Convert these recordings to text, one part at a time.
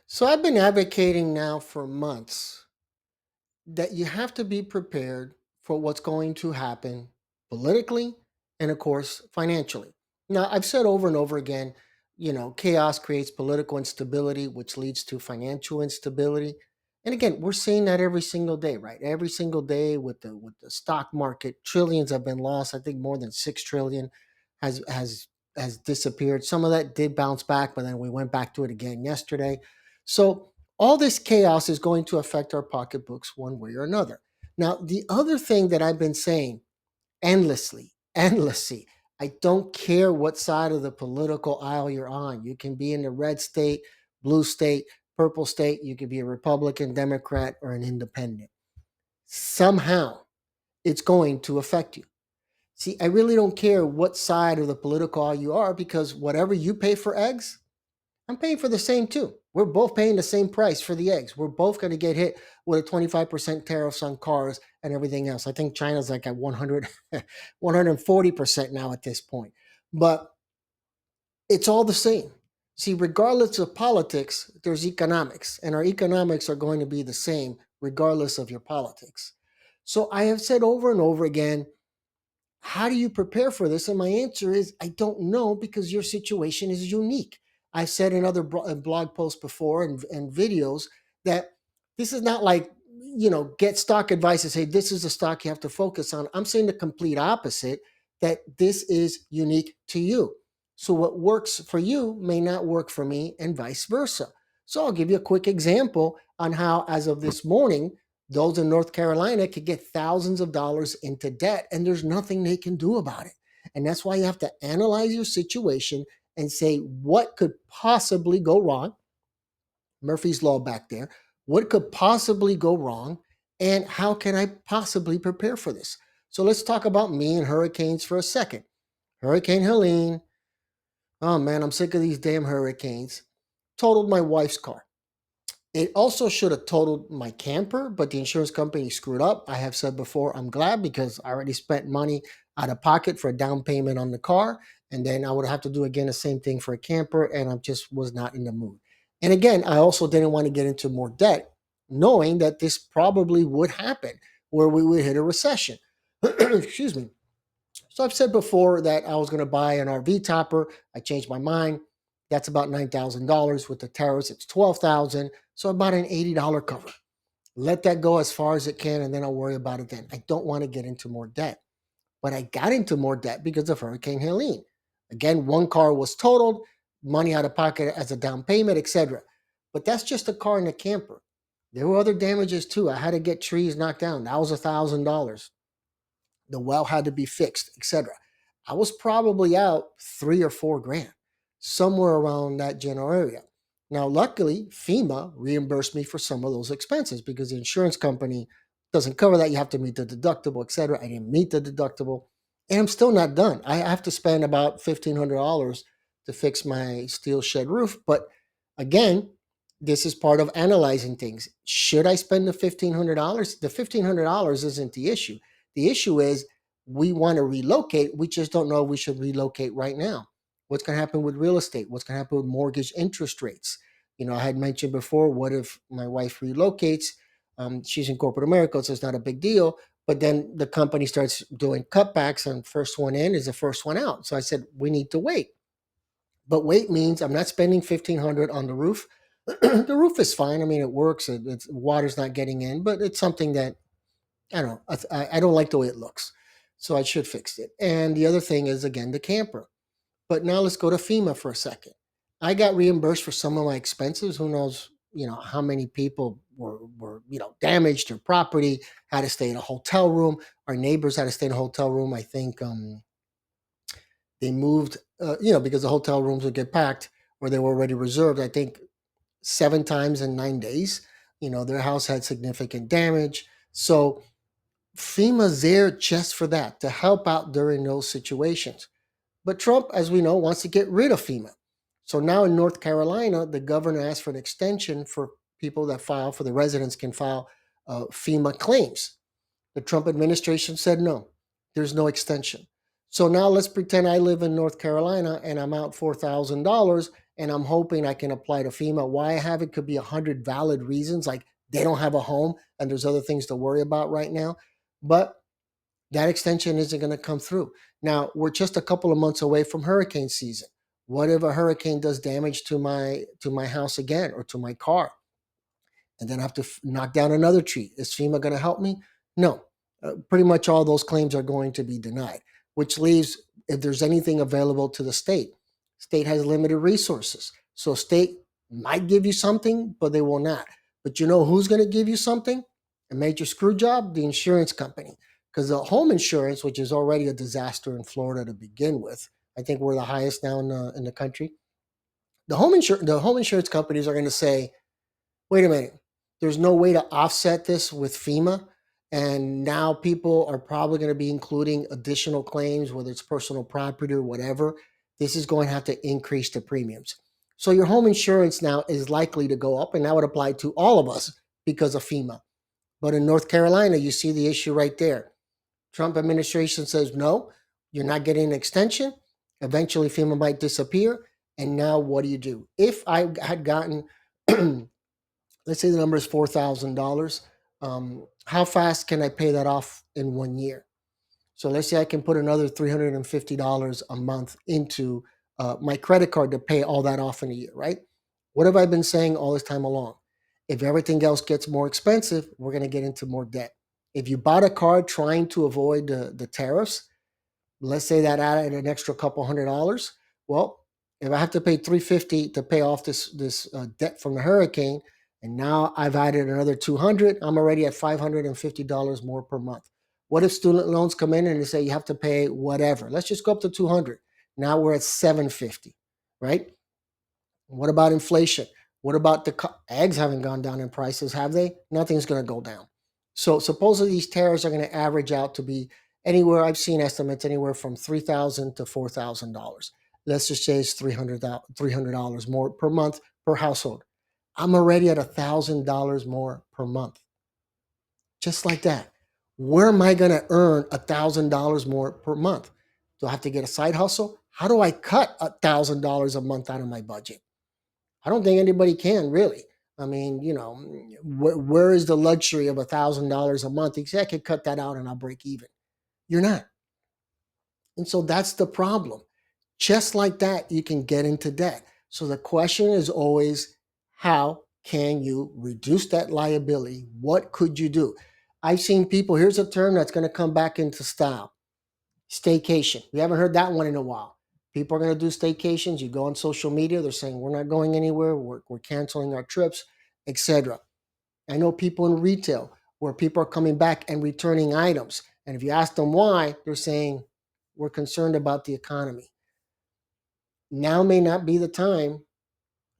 So I've been advocating now for months that you have to be prepared for what's going to happen politically and, of course, financially. Now, I've said over and over again, chaos creates political instability, which leads to financial instability. And again, we're seeing that every single day, right? Every single day with the stock market, trillions have been lost. I think more than 6 trillion has disappeared. Some of that did bounce back, but then we went back to it again yesterday. So all this chaos is going to affect our pocketbooks one way or another. Now, the other thing that I've been saying endlessly, I don't care what side of the political aisle you're on. You can be in the red state, blue state, purple state. You could be a Republican, Democrat, or an independent. Somehow it's going to affect you. See, I really don't care what side of the political aisle you are because whatever you pay for eggs, I'm paying for the same too. We're both paying the same price for the eggs. We're both going to get hit with a 25% tariffs on cars and everything else. I think China's like at 100, 140% now at this point. But it's all the same. See, regardless of politics, there's economics, and our economics are going to be the same regardless of your politics. So I have said over and over again, how do you prepare for this? And my answer is I don't know because your situation is unique. I've said in other blog posts before and videos that this is not like, get stock advice and say this is a stock you have to focus on. I'm saying the complete opposite, that this is unique to you. So what works for you may not work for me and vice versa. So I'll give you a quick example on how, as of this morning, those in North Carolina could get thousands of dollars into debt, and there's nothing they can do about it. And that's why you have to analyze your situation and say, what could possibly go wrong? Murphy's Law back there. What could possibly go wrong? And how can I possibly prepare for this? So let's talk about me and hurricanes for a second. Hurricane Helene. Oh man, I'm sick of these damn hurricanes. Totaled my wife's car. It also should have totaled my camper, but the insurance company screwed up. I have said before, I'm glad because I already spent money out of pocket for a down payment on the car. And then I would have to do again the same thing for a camper. And I just was not in the mood. And again, I also didn't want to get into more debt, knowing that this probably would happen where we would hit a recession. Excuse me. So I've said before that I was going to buy an RV topper. I changed my mind. That's about $9,000. With the tariffs, it's $12,000. So about an $80 cover. Let that go as far as it can, and then I'll worry about it then. I don't want to get into more debt. But I got into more debt because of Hurricane Helene. Again, one car was totaled, money out of pocket as a down payment, etc. But that's just a car and a camper. There were other damages too. I had to get trees knocked down. That was $1,000. The well had to be fixed, etc. I was probably out 3 or 4 grand, somewhere around that general area. Now, luckily, FEMA reimbursed me for some of those expenses because the insurance company doesn't cover that. You have to meet the deductible, etc. I didn't meet the deductible, and I'm still not done. I have to spend about $1,500 to fix my steel shed roof. But again, this is part of analyzing things. Should I spend the $1,500? The $1,500 isn't the issue. The issue is we want to relocate. We just don't know if we should relocate right now. What's going to happen with real estate? What's going to happen with mortgage interest rates? I had mentioned before, what if my wife relocates? She's in corporate America, so it's not a big deal. But then the company starts doing cutbacks, and first one in is the first one out. So I said, we need to wait. But wait means I'm not spending $1,500 on the roof. The roof is fine. I mean, it works. Water's not getting in, but it's something that I don't know. I don't like the way it looks. So I should fix it. And the other thing is, again, the camper. But now let's go to FEMA for a second. I got reimbursed for some of my expenses. Who knows, how many people were damaged or property, had to stay in a hotel room. Our neighbors had to stay in a hotel room. I think they moved, because the hotel rooms would get packed or they were already reserved, I think 7 times in 9 days. Their house had significant damage. So FEMA's there just for that, to help out during those situations. But Trump, as we know, wants to get rid of FEMA. So now in North Carolina, the governor asked for an extension for people that file, for the residents can file FEMA claims. The Trump administration said no, there's no extension. So now let's pretend I live in North Carolina and I'm out $4,000 and I'm hoping I can apply to FEMA. Why I have it could be 100 valid reasons, like they don't have a home and there's other things to worry about right now. But that extension isn't going to come through. Now, we're just a couple of months away from hurricane season. What if a hurricane does damage to my house again or to my car? And then I have to knock down another tree. Is FEMA going to help me? No. Pretty much all those claims are going to be denied, which leaves, if there's anything available to the state has limited resources. So state might give you something, but they will not. But you know who's going to give you something? A major screw job? The insurance company. Because the home insurance, which is already a disaster in Florida to begin with, I think we're the highest now in the country. The home insurance companies are going to say, wait a minute, there's no way to offset this with FEMA. And now people are probably going to be including additional claims, whether it's personal property or whatever. This is going to have to increase the premiums. So your home insurance now is likely to go up, and that would apply to all of us because of FEMA. But in North Carolina, you see the issue right there. Trump administration says, no, you're not getting an extension. Eventually, FEMA might disappear. And now what do you do? If I had gotten let's say the number is $4,000. How fast can I pay that off in 1 year? So let's say I can put another $350 a month into my credit card to pay all that off in a year, right? What have I been saying all this time along? If everything else gets more expensive, we're going to get into more debt. If you bought a card trying to avoid the tariffs, let's say that added an extra couple $100. Well, if I have to pay $350 to pay off this debt from the hurricane, and now I've added another 200, I'm already at $550 more per month. What if student loans come in and they say you have to pay whatever? Let's just go up to 200. Now we're at 750, right? What about inflation? What about eggs haven't gone down in prices, have they? Nothing's going to go down. So supposedly these tariffs are going to average out to be anywhere. I've seen estimates anywhere from $3,000 to $4,000. Let's just say it's $300 more per month per household. I'm already at $1,000 more per month, just like that. Where am I going to earn $1,000 more per month? Do I have to get a side hustle? How do I cut $1,000 a month out of my budget? I don't think anybody can really. I mean, where is the luxury of $1,000 a month? You say I could cut that out and I'll break even. You're not. And so that's the problem. Just like that, you can get into debt. So the question is always, how can you reduce that liability? What could you do? I've seen people, here's a term that's going to come back into style: staycation. We haven't heard that one in a while. People are going to do staycations. You go on social media, they're saying we're not going anywhere, we're canceling our trips, etc. I know people in retail where people are coming back and returning items. And if you ask them why, they're saying we're concerned about the economy. Now may not be the time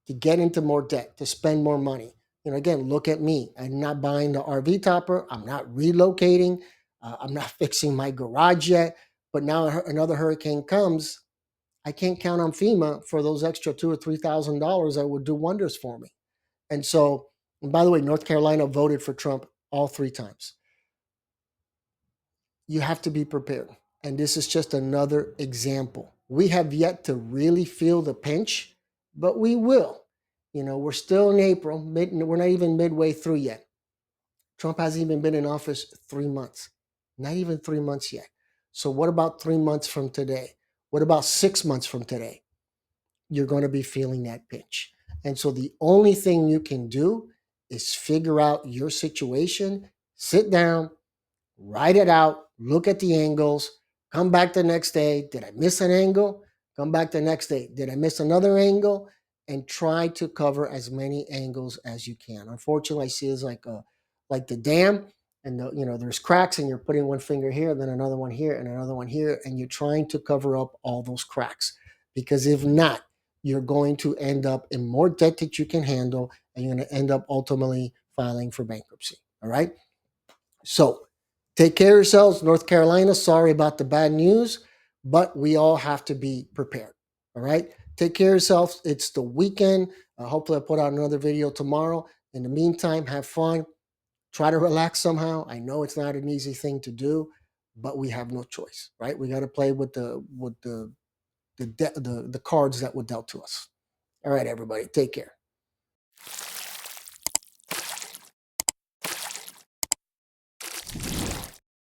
to get into more debt, to spend more money. Again, look at me. I'm not buying the RV topper. I'm not relocating. I'm not fixing my garage yet. But now another hurricane comes. I can't count on FEMA for those extra $2,000 or $3,000 that would do wonders for me. And so, and by the way, North Carolina voted for Trump all three times. You have to be prepared. And this is just another example. We have yet to really feel the pinch, but we will. We're still in April. We're not even midway through yet. Trump hasn't even been in office 3 months. Not even 3 months yet. So what about 3 months from today? What about 6 months from today? You're going to be feeling that pinch. And so the only thing you can do is figure out your situation, sit down, write it out, look at the angles, come back the next day. Did I miss an angle? Come back the next day. Did I miss another angle? And try to cover as many angles as you can. Unfortunately, I see it's like the dam, and there's cracks, and you're putting one finger here, then another one here, and another one here, and you're trying to cover up all those cracks. Because if not, you're going to end up in more debt that you can handle, and you're going to end up ultimately filing for bankruptcy. All right. So take care of yourselves, North Carolina. Sorry about the bad news, but we all have to be prepared. All right. Take care of yourselves. It's the weekend. Hopefully, I'll put out another video tomorrow. In the meantime, have fun. Try to relax somehow. I know it's not an easy thing to do, but we have no choice, right? We got to play with the cards that were dealt to us. All right, everybody, take care.